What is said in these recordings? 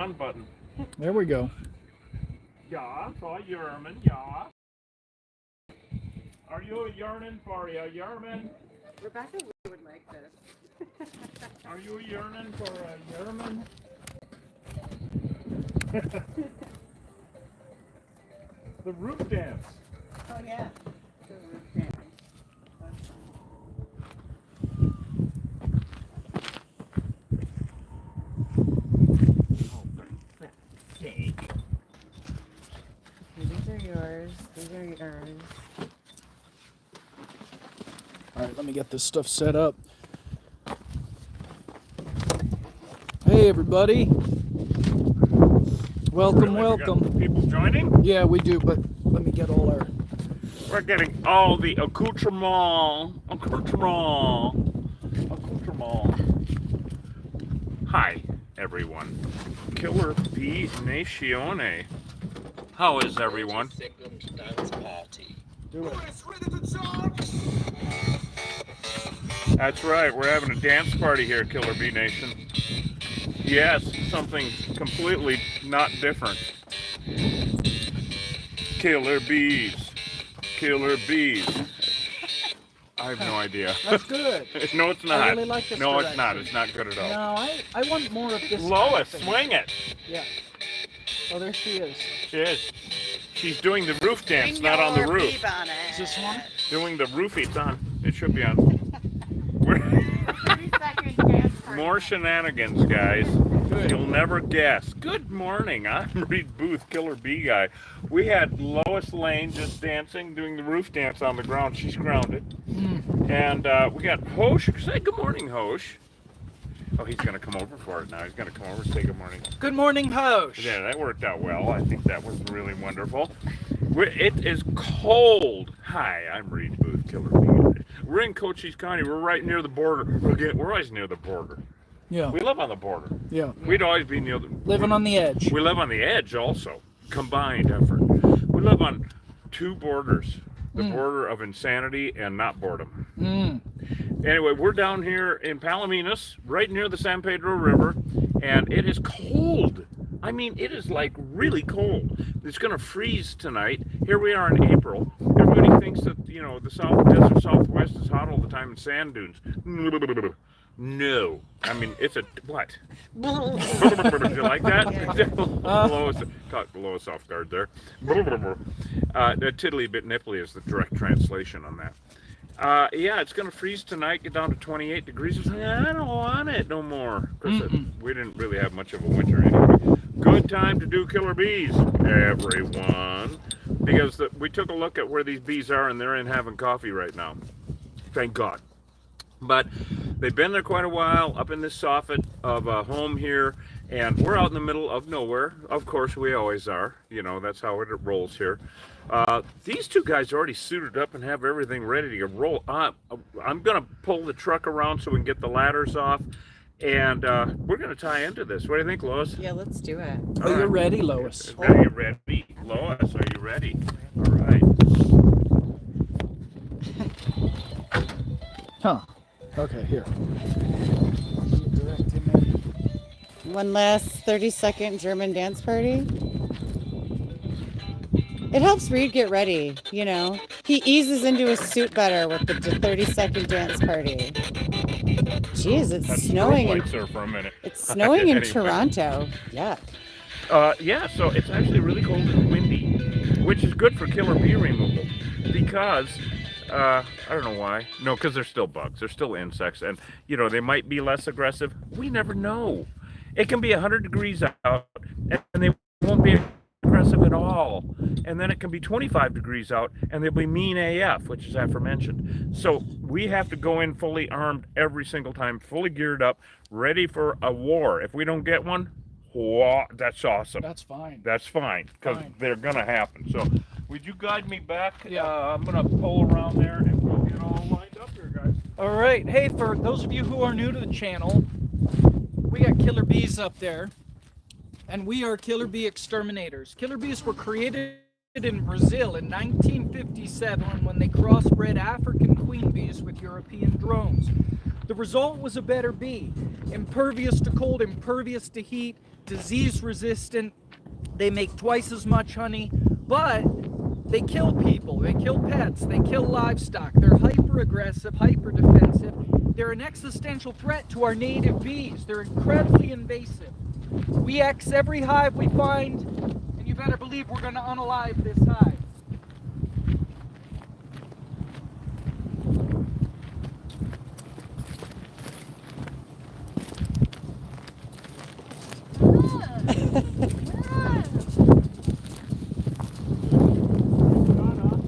on button. There we go. Yeah, so yearning, yeah. Are you yearning for a yearning? Rebecca would like this. Are you yearning for a yearning? The roof dance. Oh yeah. The roof dance. Cake. These are yours. These are yours. All right, let me get this stuff set up. Hey, everybody. Welcome, Really? welcome. We got people joining? Yeah, we do, but let me get all our... We're getting all the accoutrement. Hi, everyone. Killer Bee Nazione. How is everyone? Second dance party. Do it. That's right, we're having a dance party here, Killer Bee Nation. Yes, something completely not different. Killer bees. Killer bees. I have no idea. That's good. No, it's not. I really like this No, direction. it's not. It's not good at all. No, I want more of this. Lois, kind of thing. swing it. Yeah. Oh, there she is. She is. She's doing the roof dance, not on the roof. Is this one? Doing the roof. It's on. It should be on. We're 3-second dance party. more shenanigans, guys. Good. You'll never guess. Good morning. I'm Reed Booth, Killer Bee Guy. We had Lois Lane just dancing, doing the roof dance on the ground. She's grounded. And we got Hosh. Say good morning, Hosh. Oh, he's going to come over for it now. He's going to come over and say good morning. Good morning, Hosh. Yeah, that worked out well. I think that was really wonderful. It is cold. Hi, I'm Reed Booth, Killer Bee. We're in Cochise County. We're right near the border. We're always near the border. Yeah. We live on the border. Yeah. We'd always be near the... Living on the edge. We live on the edge also. Combined effort. We live on two borders. The border of insanity and not boredom. Anyway, we're down here in Palominas, right near the San Pedro River, and it is cold. I mean, it is like really cold. It's going to freeze tonight. Here we are in April. Everybody thinks that, you know, the desert Southwest is hot all the time in sand dunes. No. I mean, it's a, what? Did you like that? Caught Lois off guard there. Tiddly bit nipply is the direct translation on that. Yeah, it's going to freeze tonight, get down to 28 degrees. I don't want it no more. Because we didn't really have much of a winter anyway. Good time to do killer bees, everyone. Because we took a look at where these bees are, and they're in having coffee right now. Thank God. But they've been there quite a while, up in this soffit of a home here, and we're out in the middle of nowhere. Of course, we always are. You know, that's how it rolls here. These two guys are already suited up and have everything ready to roll. I'm going to pull the truck around so we can get the ladders off, and we're going to tie into this. What do you think, Lois? Yeah, let's do it. Are you ready, Lois? Are you ready? Lois, are you ready? All right. Huh. Okay, here. One last 30-second German dance party. It helps Reed get ready, you know. He eases into his suit better with the 30-second dance party. Jeez, it's That's snowing in, there for a minute. it's snowing in Anyway. Toronto. Yuck. Yeah, so it's actually really cold and windy, which is good for killer bee removal because, I don't know why. No, because they're still bugs. They're still insects. And, you know, they might be less aggressive. We never know. It can be 100 degrees out, and they won't be aggressive at all. And then it can be 25 degrees out, and they'll be mean AF, which is aforementioned. So we have to go in fully armed every single time, fully geared up, ready for a war. If we don't get one, whoa, that's awesome. That's fine. That's fine, because Fine. they're going to happen. So would you guide me back? Yeah. I'm going to pull around there, and we'll get all lined up here, guys. All right. Hey, for those of you who are new to the channel, we got killer bees up there, and we are killer bee exterminators. Killer bees were created in Brazil in 1957 when they crossbred African queen bees with European drones. The result was a better bee. Impervious to cold, impervious to heat, disease resistant. They make twice as much honey, but they kill people, they kill pets, they kill livestock. They're hyper aggressive, hyper defensive. They're an existential threat to our native bees. They're incredibly invasive. We X every hive we find, and you better believe we're going to unalive this hive.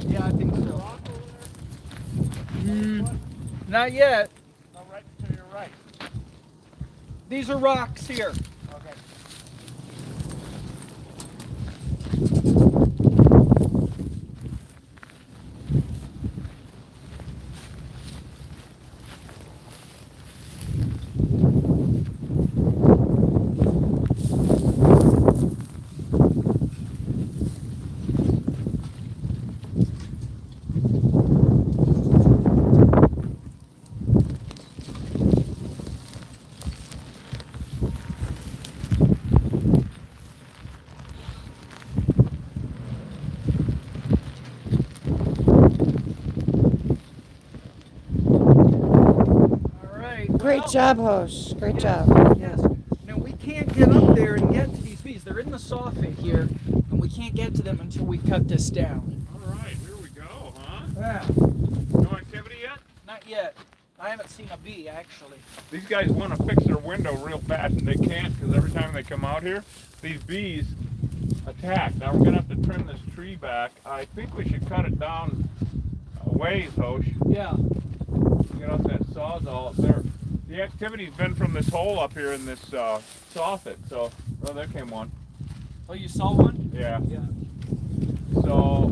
Yeah, I think so. Not yet. No, right to your right. These are rocks here. Okay. All right. Great well, job, Hosh. Great job. Yes. Now we can't get up there and get to these bees. They're in the soffit here, and we can't get to them until we cut this down. All right, here we go, huh? Yeah. No activity yet? Not yet. I haven't seen a bee actually. These guys want to fix their window real fast, and they can't because every time they come out here, these bees attack. Now we're gonna have to trim this tree back. I think we should cut it down a ways, Hosh. Yeah. Get off that sawzall up there. The activity's been from this hole up here in this soffit. So, oh, there came one. Oh, you saw one? Yeah. Yeah. So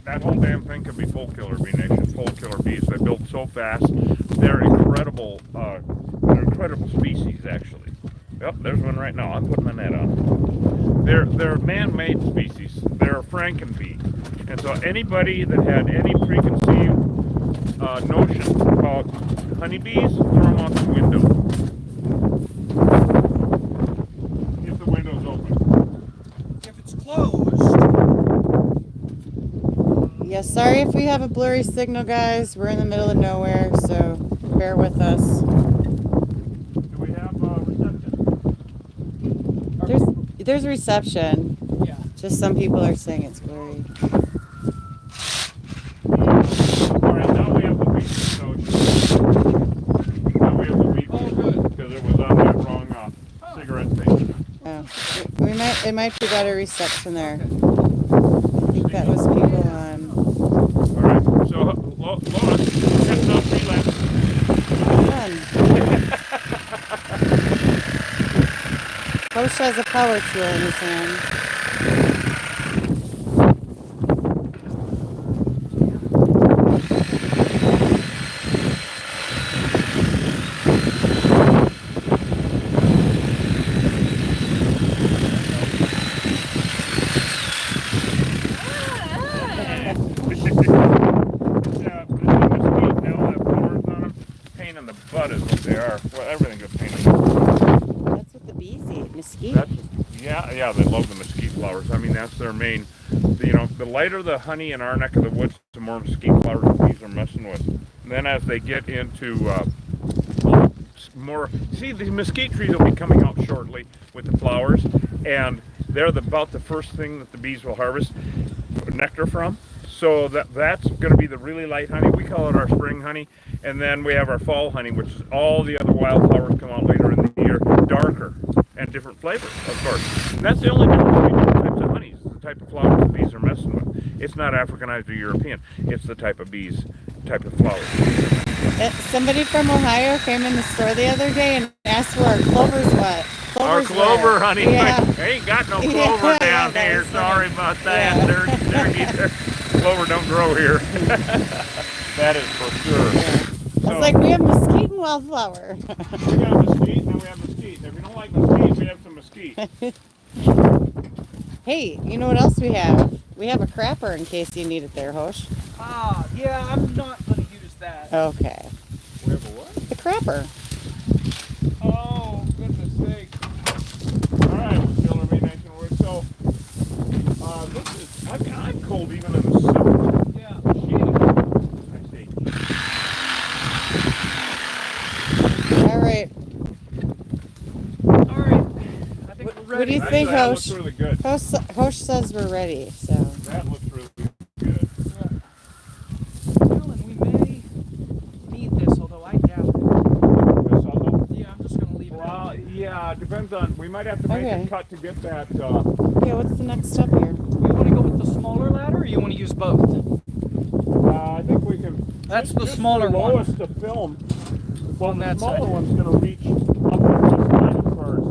that whole damn thing could be full killer bee nation, full killer bees. They build so fast. They're incredible. They're incredible species, actually. Yep, there's one right now. I'm putting my net on. They're man-made species. They're a Frankenbee, and so anybody that had any preconceived notions about honeybees, throw them out the window. If the window's open. If it's closed. Yeah, sorry if we have a blurry signal, guys. We're in the middle of nowhere, so bear with us. Do we have reception? There's reception. Yeah. Just some people are saying it's blurry. All right, now we have the beat. So now we have the beat. Oh, good. Because it was on that wrong cigarette thing. Oh, it might be better reception there. I think that was people on. All right, so Lois, catch up relapse. Fun. Hosh has a power tool in his hand. Yeah, the mesquite now that flowers on them, pain in the butt is what they are. Well, everything's a pain in the butt. That's what the bees eat, mesquite. Yeah, they love the mesquite flowers. I mean, that's their main, the lighter the honey in our neck of the woods, the more mesquite flowers the bees are messing with. And then as they get into more, see, the mesquite trees will be coming out shortly with the flowers, and they're about the first thing that the bees will harvest nectar from. So that's going to be the really light honey. We call it our spring honey. And then we have our fall honey, which is all the other wildflowers come out later in the year, darker and different flavors, of course. And that's the only difference between different types of honeys, the type of flowers the bees are messing with. It's not Africanized or European. It's the type of bees, type of flowers. Somebody from Ohio came in the store the other day and asked where our clovers what. Our clover honey. Yeah. They ain't got no clover down here. Sorry about that. Yeah. Clover don't grow here. That is for sure. Yeah. I was like, we have mesquite and wildflower. We got mesquite, now we have mesquite. If you don't like mesquite, we have some mesquite. Hey, you know what else we have? We have a crapper in case you need it there, Hosh. Yeah, I'm not going to use that. Okay. We have a what? The crapper. Oh, goodness sake. All right, Killer Bee Nation. So, this is, I'm cold even in the summer. Yeah. All right. All right. I think we're ready. What do you think, That looks Hosh? really good. Hosh says we're ready, so. That looks really good. Well, and we may need this, although I doubt it. This also? Yeah, I'm just gonna leave it. Well, yeah, it depends on, we might have to make Okay. a cut to get that, Okay, what's the next step here? You want to go with the smaller ladder, or you want to use both? I think we can. That's the just smaller the one. lowest to film. Well, On the that smaller side. one's going to reach up to this line as far as,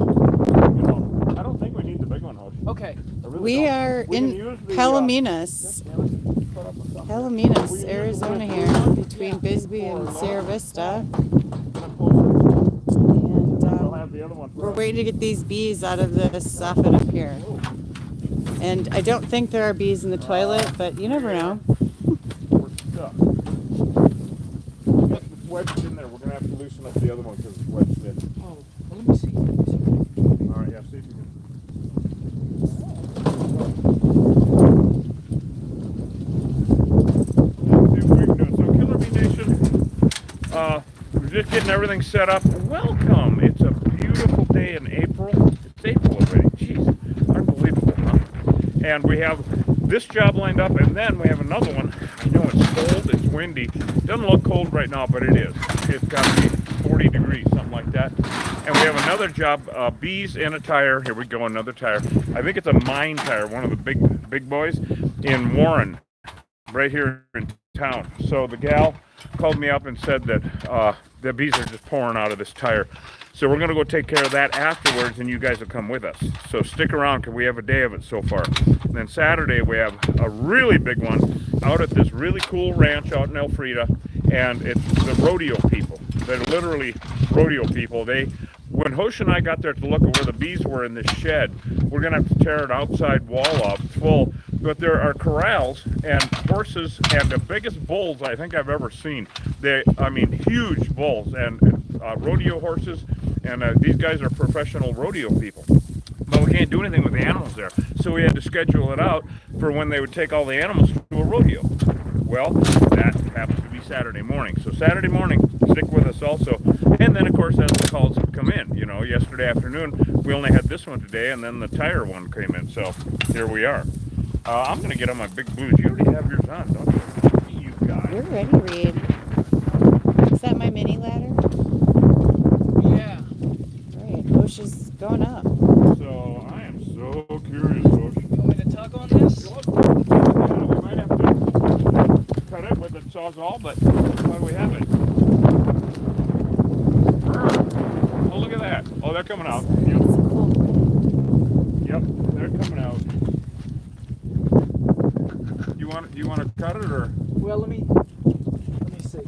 you know. I don't think we need the big one, Hosh. Okay. I really We don't. are We can in use the, Palominas. put up with something. Palominas, Arizona here, between Bisbee and Sierra Vista. And I'll have the other one. we're waiting to get these bees out of the soffit up here. And I don't think there are bees in the toilet, but you never know. We're stuck. It's wedged in there. We're going to have to loosen up the other one because it's wedged in. Oh, well, let me see. All right, yeah, see if you can. See what we can do. So, Killer Bee Nation, we're just getting everything set up. Welcome. It's a beautiful day in April. It's April already. Jeez, unbelievable, huh? And we have this job lined up, and then we have another one. I know it's cold, it's windy. Doesn't look cold right now, but it is. It's got to be 40 degrees, something like that. And we have another job, bees in a tire. Here we go, another tire. I think it's a mine tire, one of the big boys in Warren, right here in town. So the gal called me up and said that the bees are just pouring out of this tire. So we're going to go take care of that afterwards, and you guys will come with us. So stick around, because we have a day of it so far. And then Saturday, we have a really big one out at this really cool ranch out in Elfrida, and it's the rodeo people. They're literally rodeo people. When Hosh and I got there to look at where the bees were in this shed, we're going to have to tear an outside wall off. It's full, but there are corrals and horses and the biggest bulls I think I've ever seen. I mean, huge bulls and rodeo horses. And these guys are professional rodeo people. But we can't do anything with the animals there. So we had to schedule it out for when they would take all the animals to a rodeo. Well, that happens to be Saturday morning. So Saturday morning, stick with us also. And then, of course, as the calls come in, you know, yesterday afternoon, we only had this one today, and then the tire one came in. So here we are. I'm going to get on my big boots. You already have yours on, don't you? You guys. We're ready, Reed. Is that my mini ladder? Yeah. Right, Hosh is going up. So I am so curious, Hosh. You want me to tug on this? Yeah, we might have to cut it with a sawzall, but why do we have it? Oh, look at that. Oh, they're coming out. Yep. It's a cold wind. Yep, they're coming out. Do you want to cut it or? Well, let me see.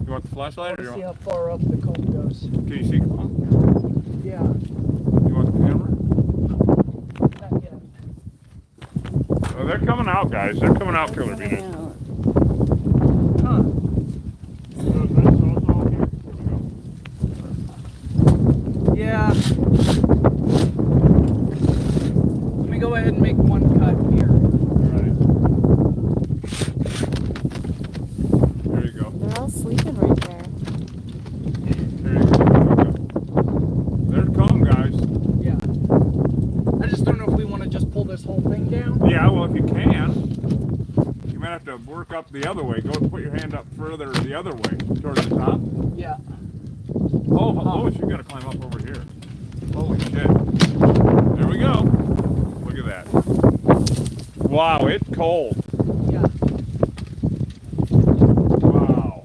You want the flashlight or Let's you see want? how far up the cold goes. Can you see? Come on. Yeah. You want the camera? Not yet. Oh, they're coming out, guys. They're coming out, Killer Bee. Coming out. Huh. So that's all here. There we go. Yeah. Let me go ahead and make one cut here. All right. There you go. They're all sleeping right there. There you go. There they come, guys. Yeah. I just don't know if we want to just pull this whole thing down. Yeah, well, if you can, you might have to work up the other way. Go put your hand up further the other way, towards the top. Yeah. Oh, you got to climb up over here. Holy shit. There we go. Look at that. Wow, it's cold. Yeah. Wow.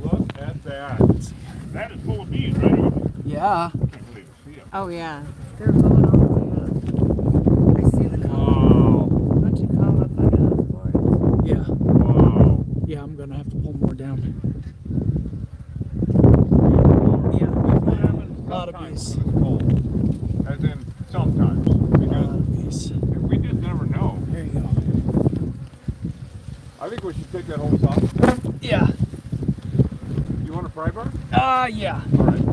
Look at that. That is full of bees, right? Yeah. I can't believe I see them. Oh yeah, they're going all the way up. I see the column. Wow. Why don't you come up under those boards? Yeah. Wow. Yeah, I'm gonna have to pull more down. A Lot of bees. Cold. As in sometimes. Lot of bees. We just never know. There you go. I think we should take that whole top? Yeah. You want a pry bar? Yeah. All right.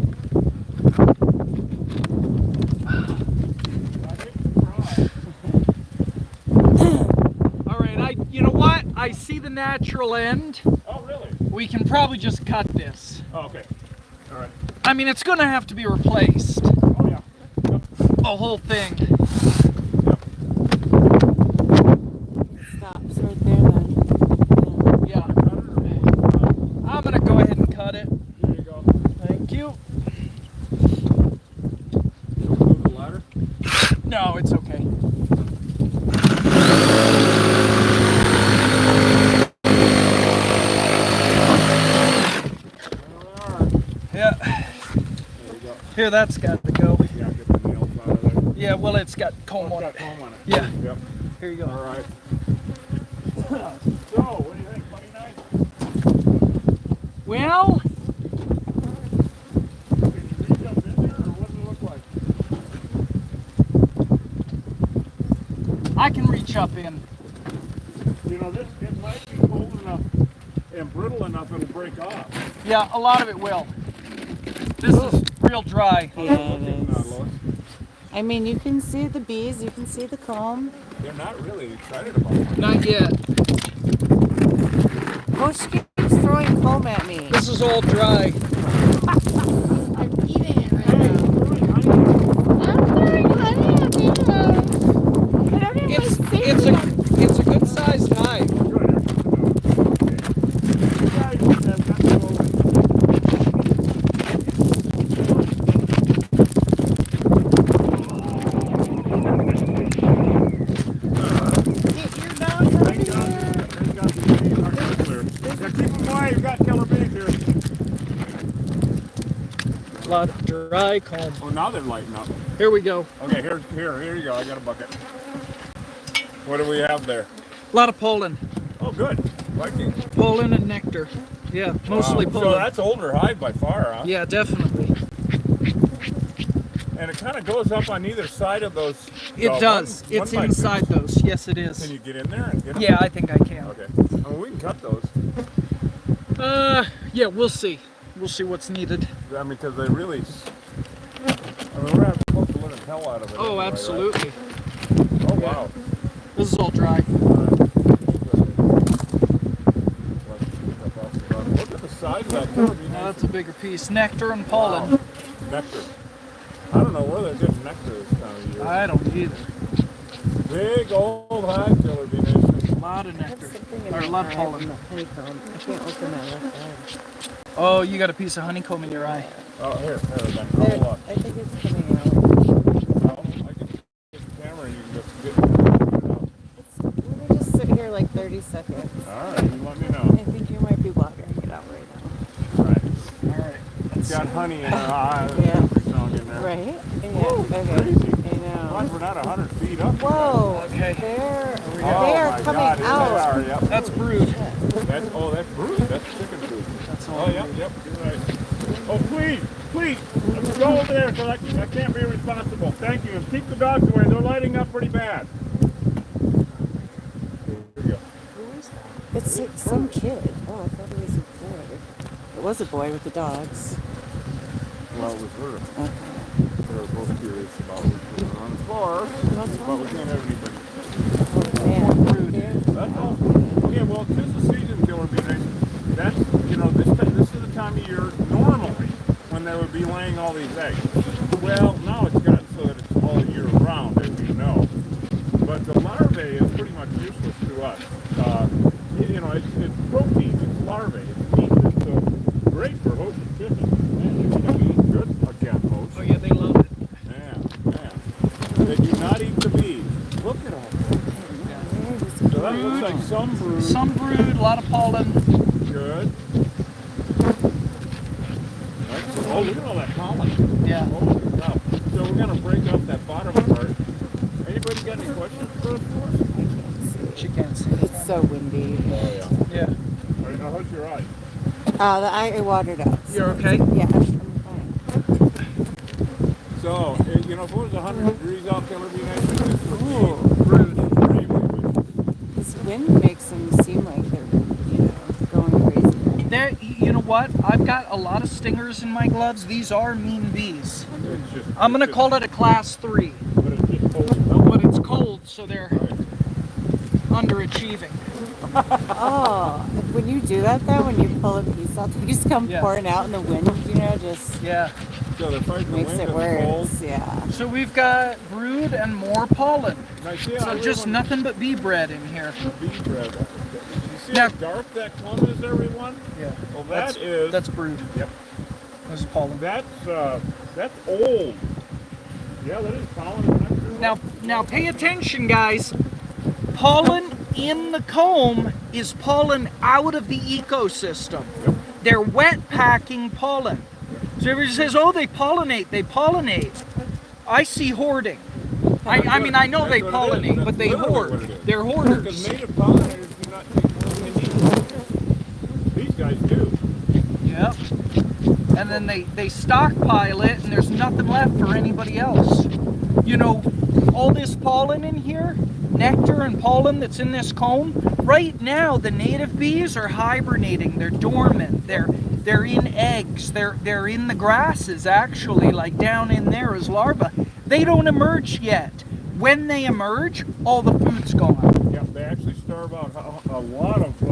All right, you know what? I see the natural end. Oh, really? We can probably just cut this. Oh, okay. All right. I mean, it's gonna have to be replaced. Oh, yeah. Yep. The whole thing. Stops right there then. Yeah. I'm gonna go ahead and cut it. There you go. Thank you. Don't move the ladder. No, it's okay. Yeah. There you go. Here, that's got to go. Yeah, get the nails out of there. Yeah, well, it's got comb Oh, on it's it. got comb on it. Yeah. Yep. Here you go. All right. So, what do you think? Pretty nice? Well, Can you reach up in there, or what does it look like? I can reach up in. You know, this, it might be cold enough and brittle enough it'll break off. Yeah, a lot of it will. This is real dry. Yeah, it is. Lois. I mean, you can see the bees, you can see the comb. They're not really excited about it. Not yet. Oh, she keeps throwing comb at me. This is all dry. I'm eating it right now. I'm throwing honey at you. I don't even It's a good sized hive. A lot of dry comb. Oh, now they're lighting up. Here we go. Okay, here you go. I got a bucket. What do we have there? A lot of pollen. Oh, good. Liking. Pollen and nectar. Yeah, mostly Wow. pollen. So that's older hive by far, huh? Yeah, definitely. And it kind of goes up on either side of those. It does. One It's by inside twos. those. Yes, it Can is. you get in there and get them? Yeah, I think I can. Okay. I mean, we can cut those. Yeah, we'll see. We'll see what's needed. I mean, because they really. I mean, we're supposed to let the hell out of it. Oh, anyway, absolutely. Right? Oh, wow. This is all dry. Look at the size of that. That would be Now nice. that's a bigger piece. Nectar and pollen. Wow. Nectar. I don't know where they're getting nectar this time of year. I don't either. Big old hive killer bee nation. A lot of nectar. Or a lot of pollen. Honeycomb. I can't open my left eye. Oh, you got a piece of honeycomb in your eye. Oh, here, then. There, Hold on. I think it's coming out. Oh, I can get the camera and you can just get it out. Let me just sit here like 30 seconds. All right, you let me know. I think you might be watering it out right now. All right. All right. It's got honey in her eye. Yeah. Song in there. Right? Yeah. Woo, Okay. crazy. I know. God, we're not 100 feet up. Whoa. Okay. They're Oh, my coming God, here out. They are, yep. That's brood. That's brood. That's chicken food. That's all. Oh, yep, you're right. Oh, please, let's go over there because I can't be responsible. Thank you. And keep the dogs away. They're lighting up pretty bad. Here we go. It's some kid. Oh, I thought it was a boy. It was a boy with the dogs. Well, it was her. Okay. They were both curious about what's going on the floor, but we can't have anybody. Oh, man. That's all. Okay, well, 'tis the season, killer bee nation. That's, this is the time of year normally when they would be laying all these eggs. Well, now it's gotten so that it's all year round, as you know. But the larvae is pretty much useless to us. It's protein, it's larvae, it's meat. It's great for hosting chickens. Man, you can eat good again, host. Oh yeah, they love it. Man. They do not eat the bees. Look at all that. So that looks like some brood. Some brood, a lot of pollen. Good. Oh, look at all that pollen. Yeah. Holy cow. So we're going to break up that bottom part. Anybody got any questions for us? She can't see. It's so windy. Oh, yeah. Yeah. All right, now how's your eye? The eye watered out. You're okay? Yeah, I'm fine. So, if it was 100 degrees out, killer bee nation, this would be Brood. extremely good. This wind makes them seem like they're, got a lot of stingers in my gloves. These are mean bees. It's I'm gonna call it a class 3, But it's just cold. but it's cold, so they're underachieving. Oh, when you do that though, when you pull a piece out, they just come Yeah. pouring out in the wind, you know, just Yeah. So they're fighting the makes wind it and the cold. worse. Yeah. So we've got brood and more pollen. Now, see So how just everyone- nothing but bee bread in here. Bee bread. You see Now- how dark that clump is, everyone? Yeah. Well, That's that's brood. Yep. That's pollen. That's old. Yeah, that is pollen. Now pay attention, guys. Pollen in the comb is pollen out of the ecosystem. Yep. They're wet packing pollen. So everybody says, oh, they pollinate. I see hoarding. I mean, I know That's they what it is. pollinate, That's but they literally hoard. what it is. They're Because hoarders. native pollinators do not take pollination. These guys do. Yep. And then they stockpile it, and there's nothing left for anybody else. You know, all this pollen in here, nectar and pollen that's in this comb, right now the native bees are hibernating. They're dormant. They're in eggs. They're in the grasses, actually, like down in there as larvae. They don't emerge yet. When they emerge, all the food's gone. Yeah, they actually starve out a lot of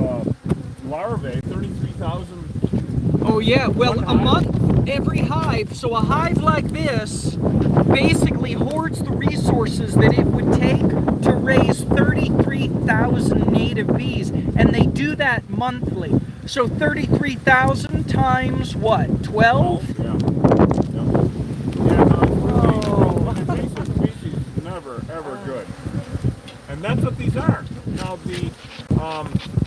larvae, 33,000. Oh yeah, well, One a hive? month, every hive. So a hive like this basically hoards the resources that it would take to raise 33,000 native bees, and they do that monthly. So 33,000 times what? 12? Yeah. Yeah, no, invasive species is never, ever good. And that's what these are. Now,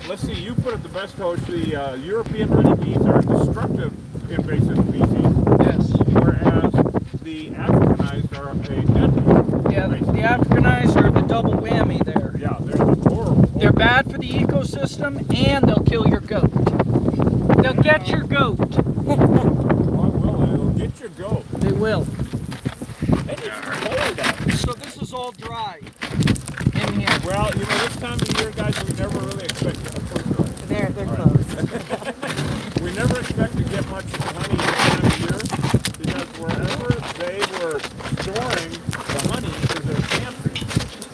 let's see, you put it the best, Coach, the European honeybees are destructive invasive species, Yes. whereas the Africanized are a deadly. Yeah, the Africanized are the double whammy there. Yeah, they're the horrible. They're bad for the ecosystem, and they'll kill your goat. They'll get your goat. Oh, well, they'll get your goat. They will. And it's cold out. So this is all dry in here. Well, you know, this time of year, guys, we never really expect to They're All right. closed. We never expect to get much honey this time of year because wherever they were storing the honey is their pantry,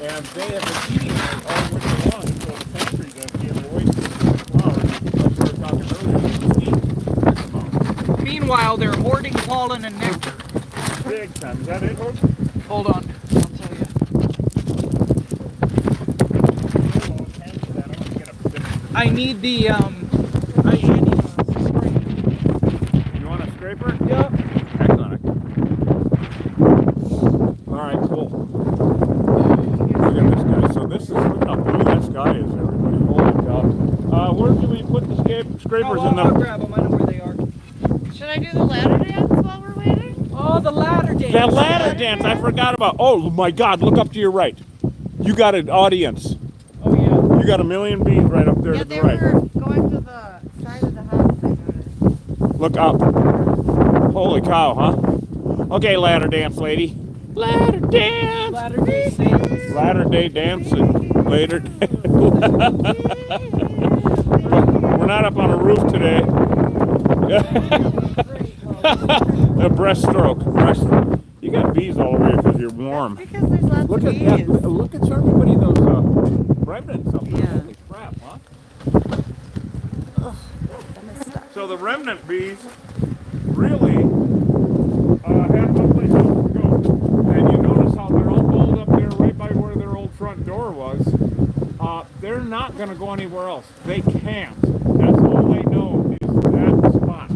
and they have been eating it all winter long. So the pantry doesn't get moist with flowers, like we were talking earlier. With the Meanwhile, they're hoarding pollen and nectar. big time. Is that it, Hope? Hold on, I'll tell you. I need the You want a scraper? Yep. Excellent. All right, cool. Look at this guy. So this is, look how blue that sky is, everybody. Holy cow. Where do we put the scrapers in I'll the... grab them. I know where they are. Should I do the ladder dance while we're waiting? Oh, the ladder dance. That ladder dance, I forgot about. Oh my God, look up to your right. You got an audience. Oh yeah. You got a million bees right up there Yeah, to the they right. were going to the side of the house, I noticed. Look up. Holy cow, huh? Okay, ladder dance lady. Ladder dance. Ladder dance. Latter day dancing. Later. We're not up on a roof today. A breaststroke. You got bees all over you because you're warm. Because there's lots Look of at bees. that. Look at so many of those remnants up there. Yeah. Holy crap, huh? So the remnant bees really have no place else to go. And you notice how they're all balled up there right by where their old front door was. They're not going to go anywhere else. They can't. That's all they know is that spot.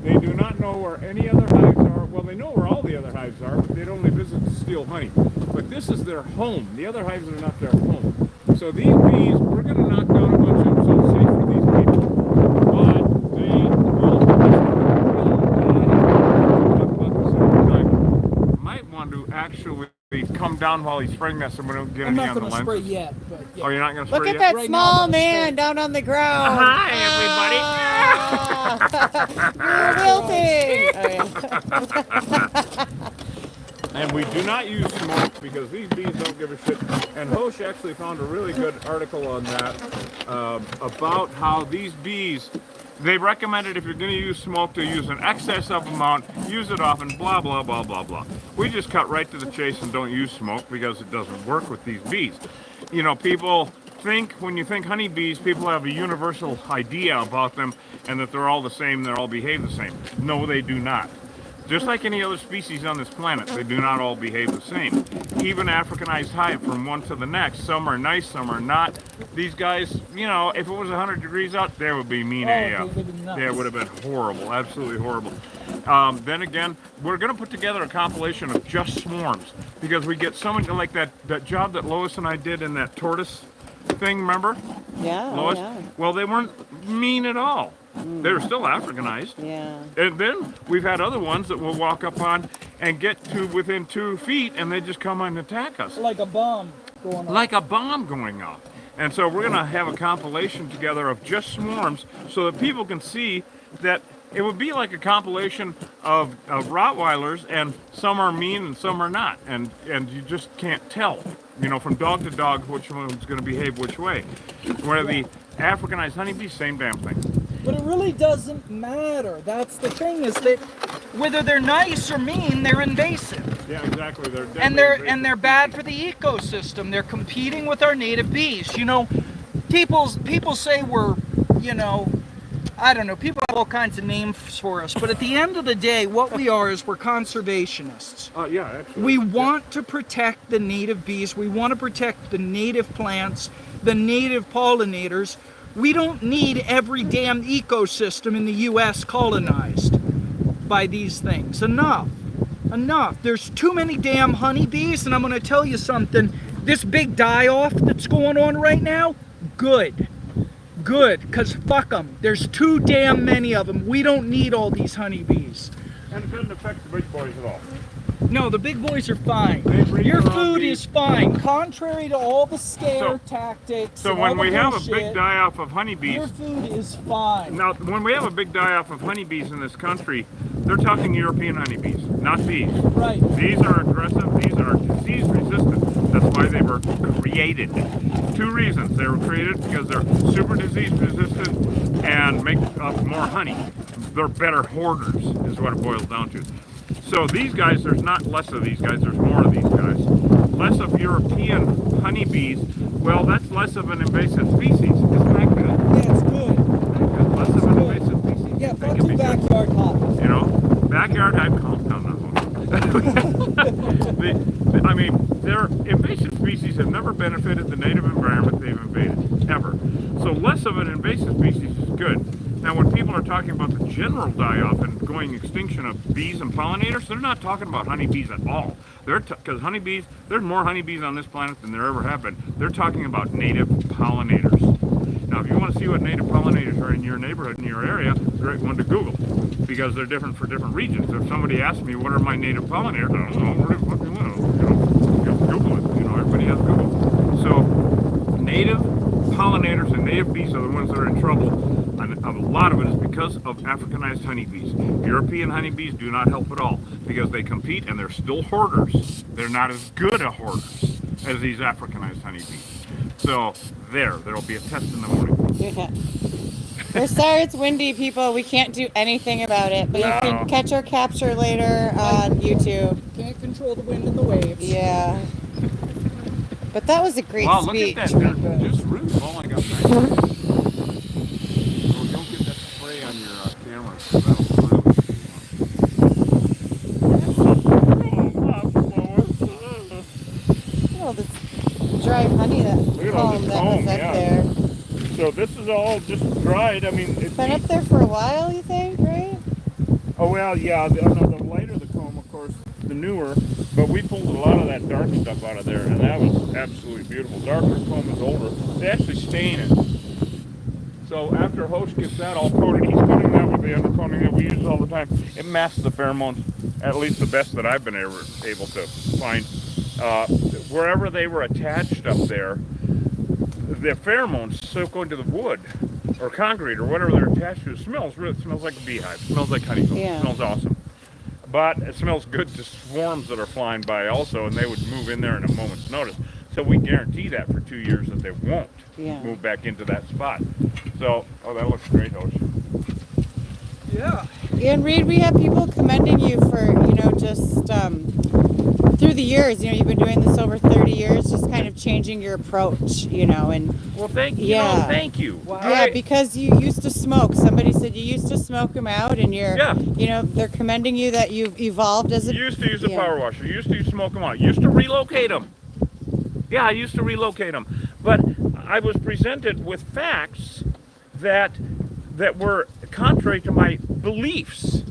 They do not know where any other hives are. Well, they know where all the other hives are, but they'd only visit to steal honey. But this is their home. The other hives are not their home. So these bees, we're going to knock down a bunch of them so it's safe for these people. But they will talk about this every time. Might want to actually come down while he's spraying that so we don't get I'm any not on the gonna spray lenses. yet, but yeah. Oh, you're not going to spray Look at yet? that Right now, small I'm man down on the ground. Hi, everybody. You're wilting. And we do not use smoke because these bees don't give a shit. And Hosh actually found a really good article on that about how these bees They recommended if you're going to use smoke to use an excess of amount, use it often, blah, blah, blah, blah, blah. We just cut right to the chase and don't use smoke because it doesn't work with these bees. You know, people think, when you think honeybees, people have a universal idea about them and that they're all the same, they're all behave the same. No, they do not. Just like any other species on this planet, they do not all behave the same. Even Africanized hive from one to the next, some are nice, some are not. These guys, you know, if it was 100 degrees out, they would be mean AF. They would have been horrible, absolutely horrible. Then again, we're going to put together a compilation of just swarms because we get someone like that job that Lois and I did in that tortoise thing, remember? Yeah. Lois? Yeah. Well, they weren't mean at all. They were still Africanized. Yeah. And then we've had other ones that we'll walk up on and get to within 2 feet and they just come and attack us. Like a bomb going off. Like a bomb going off. And so we're going to have a compilation together of just swarms so that people can see that it would be like a compilation of Rottweilers, and some are mean and some are not. And you just can't tell, you know, from dog to dog which one's going to behave which way. Where the Africanized honeybees, same damn thing. But it really doesn't matter. That's the thing, is that whether they're nice or mean, they're invasive. Yeah, exactly. And they're bad for the ecosystem. They're competing with our native bees. You know, people say we're, you know, I don't know, people have all kinds of names for us, but at the end of the day, what we are is we're conservationists. Yeah, absolutely. We want to protect the native bees. We want to protect the native plants, the native pollinators. We don't need every damn ecosystem in the U.S. colonized by these things. Enough. There's too many damn honeybees, and I'm going to tell you something. This big die-off that's going on right now, good, because fuck them. There's too damn many of them. We don't need all these honeybees. And it doesn't affect the big boys at all. No, the big boys are fine. They breed Your their own food bees. is fine, contrary to all the scare tactics. So and when all the we have a bullshit, big die-off of honeybees, your food is fine. now when we have a big die-off of honeybees in this country, they're talking European honeybees, not bees. Right. These are aggressive, these are disease resistant. That's why they were created. 2 reasons. They were created because they're super disease resistant and make more honey. They're better hoarders, is what it boils down to. So these guys, there's not less of these guys, there's more of these guys. Less of European honeybees, well, that's less of an invasive species. Isn't that good? Yeah, it's good. Less of an invasive species. Yeah, They fuck can you be good. backyard hive. You know, backyard hive, calm down now. I mean, their invasive species have never benefited the native environment they've invaded, ever. So less of an invasive species is good. Now, when people are talking about the general die-off and going extinction of bees and pollinators, they're not talking about honeybees at all. Because honeybees, there's more honeybees on this planet than there ever have been. They're talking about native pollinators. Now, if you want to see what native pollinators are in your neighborhood, in your area, great one to Google, because they're different for different regions. If somebody asks me, what are my native pollinators? I don't know, where do you fucking live? You know, Google it. You know, everybody has Google. So, native pollinators and native bees are the ones that are in trouble. And a lot of it is because of Africanized honeybees. European honeybees do not help at all because they compete and they're still hoarders. They're not as good a hoarders as these Africanized honeybees. So there'll be a test in the morning. Yeah. We're sorry it's windy, people. We can't do anything about it, but you can catch our capture later on YouTube. Can't control the wind and the waves. Yeah. But that was a great Wow, speech. look at that. They're just really falling up nice. Don't get that spray on your camera. Oh, this dry honey that Look at all comb this that was comb, up yeah. there. So this is all just dried. I mean, it's Been up there for a while, you think, right? Oh well, yeah. The lighter the comb, of course, the newer. But we pulled a lot of that dark stuff out of there, and that was absolutely beautiful. Darker comb is older. They actually stain it. So after a host gets that all coated, he's coating that with the undercoating that we use all the time. It masks the pheromones, at least the best that I've been able to find. Wherever they were attached up there, the pheromones soak into the wood or concrete or whatever they're attached to. It smells like a beehive. It smells like honeycomb. Yeah. It smells awesome. But it smells good to swarms that are flying by also, and they would move in there in a moment's notice. So we guarantee that for 2 years that they won't move back into that spot. So, oh, that looks great, Hosh. Yeah. And Reed, we have people commending you for, just through the years, you've been doing this over 30 years, just kind of changing your approach, and Well, thank you. Yeah. Thank you. Wow. yeah, because you used to smoke. Somebody said you used to smoke them out, and Yeah. they're commending you that you've evolved as a. You used to use a yeah. power washer. You used to smoke them out. You used to relocate them. Yeah, I used to relocate them. But I was presented with facts that were contrary to my beliefs.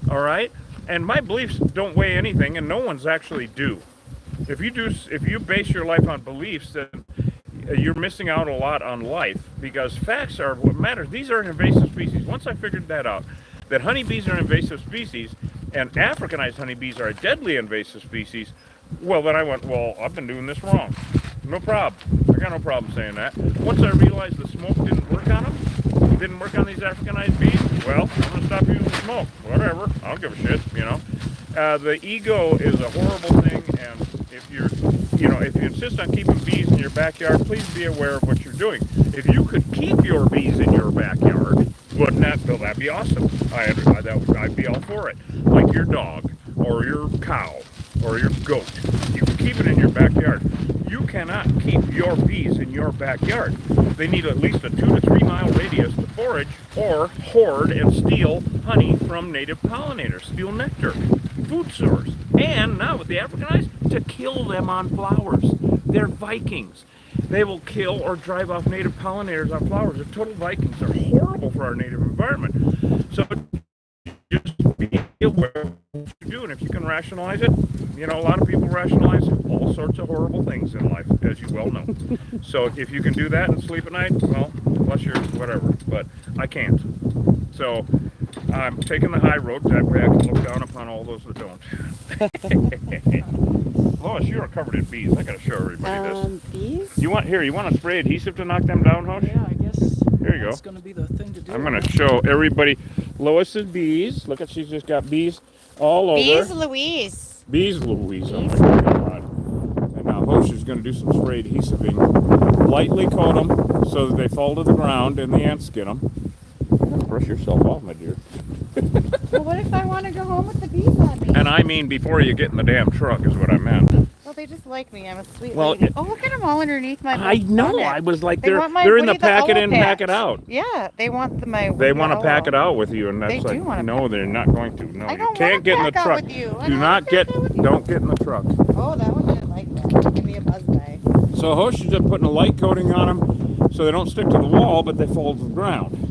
All right? And my beliefs don't weigh anything, and no one's actually do. If you base your life on beliefs, then you're missing out a lot on life, because facts are what matters. These are an invasive species. Once I figured that out, that honeybees are an invasive species and Africanized honeybees are a deadly invasive species, well, then I went, well, I've been doing this wrong. No problem. I got no problem saying that. Once I realized the smoke didn't work on them, didn't work on these Africanized bees, well, I'm going to stop using smoke. Whatever. I don't give a shit, The ego is a horrible thing, and if you insist on keeping bees in your backyard, please be aware of what you're doing. If you could keep your bees in your backyard, wouldn't that'd be awesome. I'd be all for it. Like your dog, or your cow, or your goat. You can keep it in your backyard. You cannot keep your bees in your backyard. They need at least a 2 to 3 mile radius to forage or hoard and steal honey from native pollinators, steal nectar, food source. And now with the Africanized, to kill them on flowers. They're Vikings. They will kill or drive off native pollinators on flowers. They're total Vikings. They're horrible for our native environment. So just be aware of what you do, and if you can rationalize it, a lot of people rationalize all sorts of horrible things in life, as you well know. So if you can do that and sleep at night, well, bless your whatever, but I can't. So I'm taking the high road. I can look down upon all those that don't. Lois, you are covered in bees. I gotta show everybody this. Bees? You want to spray adhesive to knock them down, Hosh? Yeah, I guess Here you go. that's going to be the thing to do. I'm gonna show everybody Lois's bees. Look at, she's just got bees all over. Bees Louise. Bees Louise. Oh my God. And now Hosh is gonna do some spray adhesiving. Lightly coat them so that they fall to the ground and the ants get them. Brush yourself off, my dear. Well, what if I want to go home with the bees on me? And I mean before you get in the damn truck is what I meant. Well, they just like me. I'm a sweet Well, lady. Oh, look at them all underneath my. I know. bonnet. I was like, They want my they're in the Woody the pack it Owl in, pack patch. it out. Yeah, they want my. They want to Owl. pack it out with you, and that's They do like, wanna no, they're not going to. No, I you don't can't wanna get in the pack out truck. with you. I Do don't not wanna get, pack out with you. don't get in the truck. Oh, that one didn't like that. Give me a buzz bye. So Hosh is just putting a light coating on them so they don't stick to the wall, but they fall to the ground.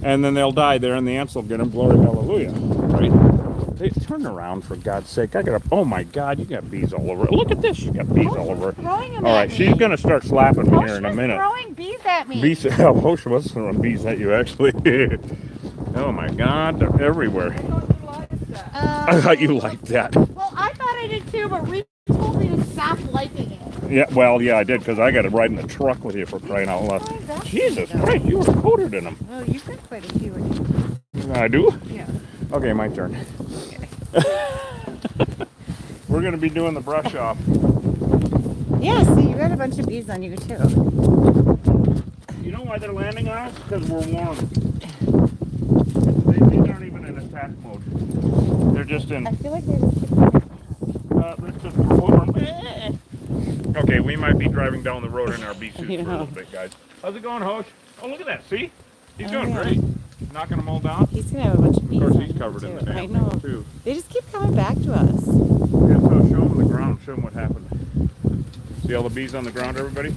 And then they'll die there, and the ants will get them. Glory, hallelujah. Right? Hey, turn around, for God's sake. Oh my God, you got bees all over. Look at this, you got bees all over. Throwing them All at right, me. she's going to start slapping me here in a was minute. throwing bees at me. Bees, oh, Hosh was throwing bees at you, actually. Oh my God, they're everywhere. I thought you liked that. Well, I thought I did too, but Reed told me to stop liking it. Yeah, well, yeah, I did, because I got to ride in the truck with you, for crying out loud. Oh, that's Jesus sweet, Christ, you were coated in them. Well, you've got quite a few. I do? Yeah. Okay, my turn. We're going to be doing the brush off. Yeah, so you got a bunch of bees on you too. You know why they're landing on us? Because we're warm. They aren't even in attack mode. They're just in... I feel like they just let's just warm. Okay, we might be driving down the road in our bee suits for a little bit, guys. How's it going, Hosh? Oh, look at that. See? He's doing yeah. great. Knocking them all down. He's gonna have a bunch of bees. Of course, on he's him, covered in too. the I damn know. thing, too. They just keep coming back to us. Yeah, so show them the ground. Show them what happened. See all the bees on the ground, everybody?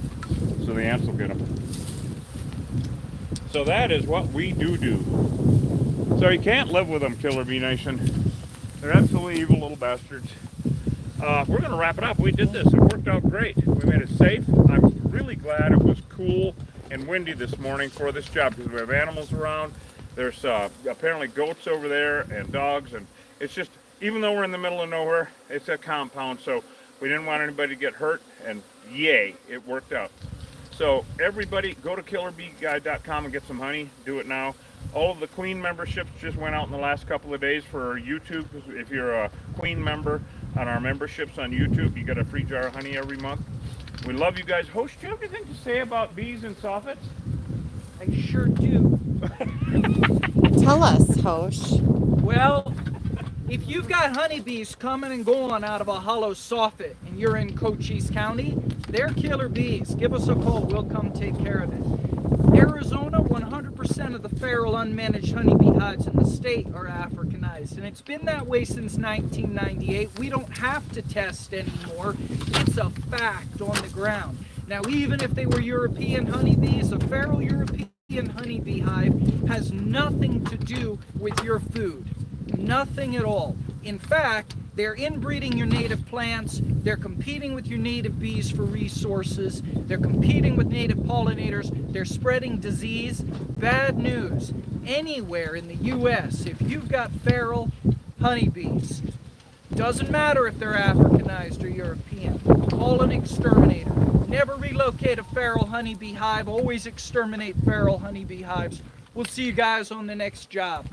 So the ants will get them. So that is what we do. So you can't live with them, Killer Bee Nation. They're absolutely evil little bastards. We're going to wrap it up. We did this. It worked out great. We made it safe. I'm really glad it was cool and windy this morning for this job, because we have animals around. There's apparently goats over there and dogs, and it's just, even though we're in the middle of nowhere, it's a compound, so we didn't want anybody to get hurt, and yay, it worked out. So everybody, go to killerbeeguide.com and get some honey. Do it now. All of the Queen memberships just went out in the last couple of days for YouTube. If you're a Queen member on our memberships on YouTube, you get a free jar of honey every month. We love you guys. Hosh, do you have anything to say about bees and soffits? I sure do. Tell us, Hosh. Well, if you've got honeybees coming and going out of a hollow soffit and you're in Cochise County, they're killer bees. Give us a call. We'll come take care of it. Arizona, 100% of the feral unmanaged honeybee hives in the state are Africanized, and it's been that way since 1998. We don't have to test anymore. It's a fact on the ground. Now, even if they were European honeybees, a feral European honeybee hive has nothing to do with your food. Nothing at all. In fact, they're inbreeding your native plants, they're competing with your native bees for resources, they're competing with native pollinators, they're spreading disease. Bad news. Anywhere in the US, if you've got feral honeybees, doesn't matter if they're Africanized or European, call an exterminator. Never relocate a feral honeybee hive, always exterminate feral honeybee hives. We'll see you guys on the next job.